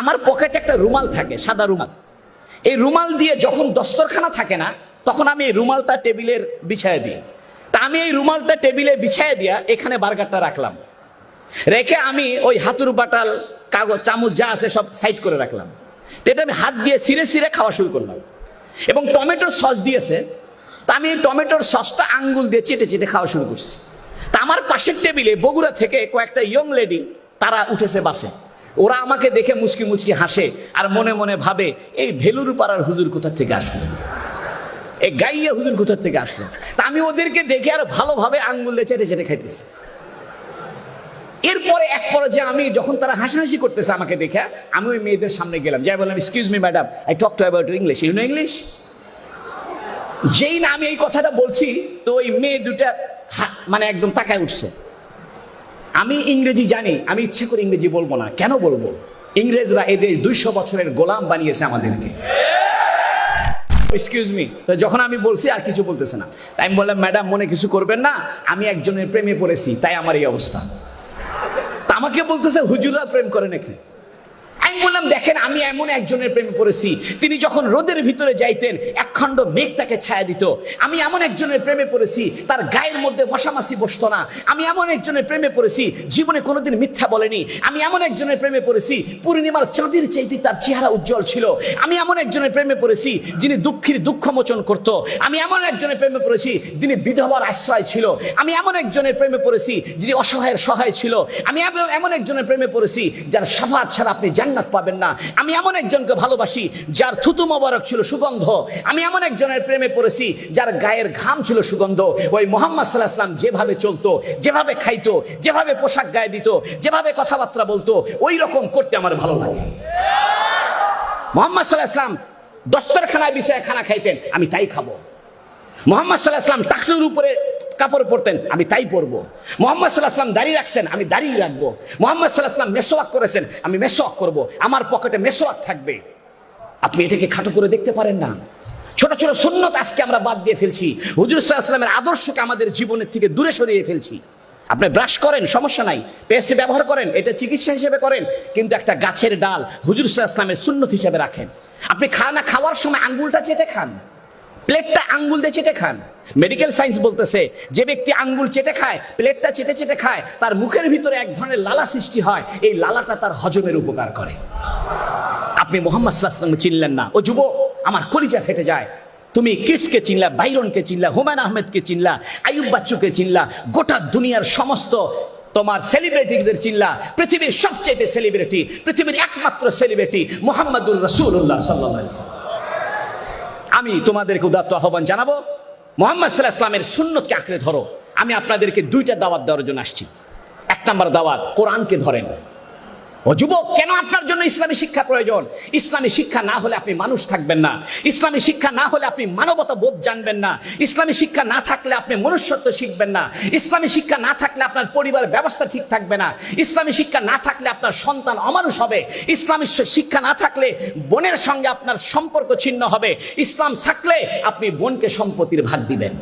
আমার পকেটে একটা রুমাল থাকে, সাদা রুমাল। এই রুমাল দিয়ে যখন দস্তরখানা থাকে না, তখন আমি এই রুমালটা টেবিলের বিছায় দিই। তা আমি এই রুমালটা টেবিলে বিছায় দিয়া এখানে বার্গারটা রাখলাম, রেখে আমি ওই হাতুর বাটাল কাগজ চামচ যা আছে সব সাইড করে রাখলাম। এটা আমি হাত দিয়ে সিরে সিরে খাওয়া শুরু করলাম। এবং টমেটোর সস দিয়েছে, তা আমি টমেটোর সসটা আঙ্গুল দিয়ে চেটে চেটে খাওয়া শুরু করছি। তা আমার পাশের টেবিলে বগুড়া থেকে কয়েকটা ইয়ং লেডি তারা উঠেছে বাসে। ওরা আমাকে দেখে মুচকি মুচকি হাসে আর মনে মনে ভাবে, এই ভেলুর পাড়ার হুজুর কোথা থেকে আসলো, এই গাইয়া হুজুর কোথা থেকে আসলো। তা আমি ওদেরকে দেখে আর ভালোভাবে আঙ্গুল দিয়ে চেটে চেটে খাইতেছি। এরপরে এক পর্যায়ে আমি যখন তারা হাসাহাসি করতেছে আমাকে দেখে, আমি ওই মেয়েদের সামনে গেলাম, যাই বললাম, excuse me madam, I talk to about English, you know English. যেই না আমি এই কথাটা বলছি, তো ওই মেয়ে দুটা মানে একদম তাকায় উঠছে। আমি ইংরেজি জানি, আমি ইচ্ছে করে ইংরেজি বলবো না। কেন বলবো? ইংরেজরা এদের 200 বছরের গোলাম বানিয়েছে আমাদেরকে। Excuse me. তো যখন আমি বলছি আর কিছু বলতেছে না, তাই আমি বললাম, ম্যাডাম মনে কিছু করবেন না, আমি একজনের প্রেমে পড়েছি, তাই আমার এই অবস্থা। তা আমাকে বলতেছে হুজুররা প্রেম করে নাকি? আমি বললাম, দেখেন, আমি এমন একজনের প্রেমে পড়েছি, তিনি যখন রোদের ভিতরে যাইতেন একখণ্ড মেঘ তাকে ছায়া দিত। আমি এমন একজনের প্রেমে পড়েছি, তার গায়ের মধ্যে মশামাছি বসতো না। আমি এমন একজনের প্রেমে পড়েছি, জীবনে কোনোদিন মিথ্যা বলেনি। আমি এমন একজনের প্রেমে পড়েছি, পূর্ণিমার চাঁদের চাইতে তার চেহারা উজ্জ্বল ছিল। আমি এমন একজনের প্রেমে পড়েছি, যিনি দুঃখীর দুঃখ মোচন করত। আমি এমন একজনের প্রেমে পড়েছি, যিনি বিধবার আশ্রয় ছিল। আমি এমন একজনের প্রেমে পড়েছি, যিনি অসহায়ের সহায় ছিল। আমি এমন একজনের প্রেমে পড়েছি, যার শাফাত ছাড়া আপনি জান্নাত পাবেন না। আমি এমন একজনকে ভালোবাসি, যার থুতু মোবারক ছিল সুগন্ধ। আমি এমন একজনের প্রেমে পড়েছি, যার গায়ের ঘাম ছিল সুগন্ধ। ওই মুহাম্মদ সাল্লাল্লাহু আলাইহি ওয়াসাল্লাম যেভাবে চলতো, যেভাবে খাইতো, যেভাবে পোশাক গায়ে দিত, যেভাবে কথাবার্তা বলতো, ওই রকম করতে আমার ভালো লাগে। মুহাম্মদ সাল্লাল্লাহু আলাইহি ওয়াসাল্লাম দস্তরখানায় বিছায় খানা খাইতেন, আমি তাই খাবো। মুহাম্মদ সাল্লাল্লাহু আলাইহি ওয়াসাল্লাম টাকনুর উপরে কাপড় পরতেন, আমি তাই পরবো। মুহাম্মদ সাল্লাল্লাহু আলাইহি ওয়াসাল্লাম দাড়ি রাখছেন, আমি দাড়ি রাখবো। মুহাম্মদ সাল্লাল্লাহু আলাইহি ওয়াসাল্লাম মেসওয়াক করেছেন, আমি মেসওয়াক করব। আমার পকেটে মেসওয়াক থাকবে। আপনি এটাকে খাটো করে দেখতে পারেন না? ছোট ছোট সুন্নত আজকে আমরা বাদ দিয়ে ফেলছি, হুজুর সাল্লাল্লাহু আলাইহি ওয়াসাল্লামের আদর্শকে আমাদের জীবনের থেকে দূরে সরিয়ে ফেলছি। আপনি ব্রাশ করেন, সমস্যা নাই, পেস্ট ব্যবহার করেন, এটা চিকিৎসা হিসেবে করেন, কিন্তু একটা গাছের ডাল হুজুর সাল্লাল্লাহু আলাইহি ওয়াসাল্লামের সুন্নত হিসেবে রাখেন। আপনি খানা খাওয়ার সময় আঙ্গুলটা চেটে খান, প্লেটটা আঙ্গুল দিয়ে চেটে খান। মেডিকেল সায়েন্স বলতেছে, যে ব্যক্তি আঙ্গুল চেটে খায়, প্লেটটা চেটে চেটে খায়, তার মুখের ভিতরে এক ধরনের লালা সৃষ্টি হয়। এই লালাটা তার হজমের উপকার করে। আপনি মুহাম্মদ সাল্লাল্লাহু আলাইহি ওয়াসাল্লাম চিনলেন না। ও যুবক, আমার কলিজা ফেটে যায়। তুমি কিডসকে চিনলা, বাইরনকে চিনলা, হুমায়ুন আহমেদকে চিনলা, আইয়ুব বাচ্চুকে চিনলা, গোটা দুনিয়ার সমস্ত তোমার সেলিব্রিটিদের চিনলা। পৃথিবীর সবচেয়ে সেলিব্রিটি, পৃথিবীর একমাত্র সেলিব্রিটি মুহাম্মদুর রাসূলুল্লাহ সাল্লাল্লাহু আলাইহি ওয়াসাল্লাম। আমি তোমাদেরকে উদাত্ত আহ্বান জানাবো, মুহাম্মদ সাল্লাল্লাহু আলাইহি ওয়াসাল্লামের সুন্নতকে আঁকড়ে ধরো। আমি আপনাদেরকে 2টা দাওয়াত দেওয়ার জন্য আসছি। 1 নম্বর দাওয়াত, কোরআনকে ধরেন। ও যুবক, কেন আপনার জন্য ইসলামী শিক্ষা প্রয়োজন? ইসলামী শিক্ষা না হলে আপনি মানুষ থাকবেন না। ইসলামী শিক্ষা না হলে আপনি মানবতা বোধ জানবেন না। ইসলামী শিক্ষা না থাকলে আপনি মনুষ্যত্ব শিখবেন না। ইসলামী শিক্ষা না থাকলে আপনার পরিবার ব্যবস্থা ঠিক থাকবে না। ইসলামী শিক্ষা না থাকলে আপনার সন্তান অমানুষ হবে। ইসলামী শিক্ষা না থাকলে বোনের সঙ্গে আপনার সম্পর্ক ছিন্ন হবে। ইসলাম থাকলে আপনি বোনকে সম্পত্তির ভাগ দিবেন।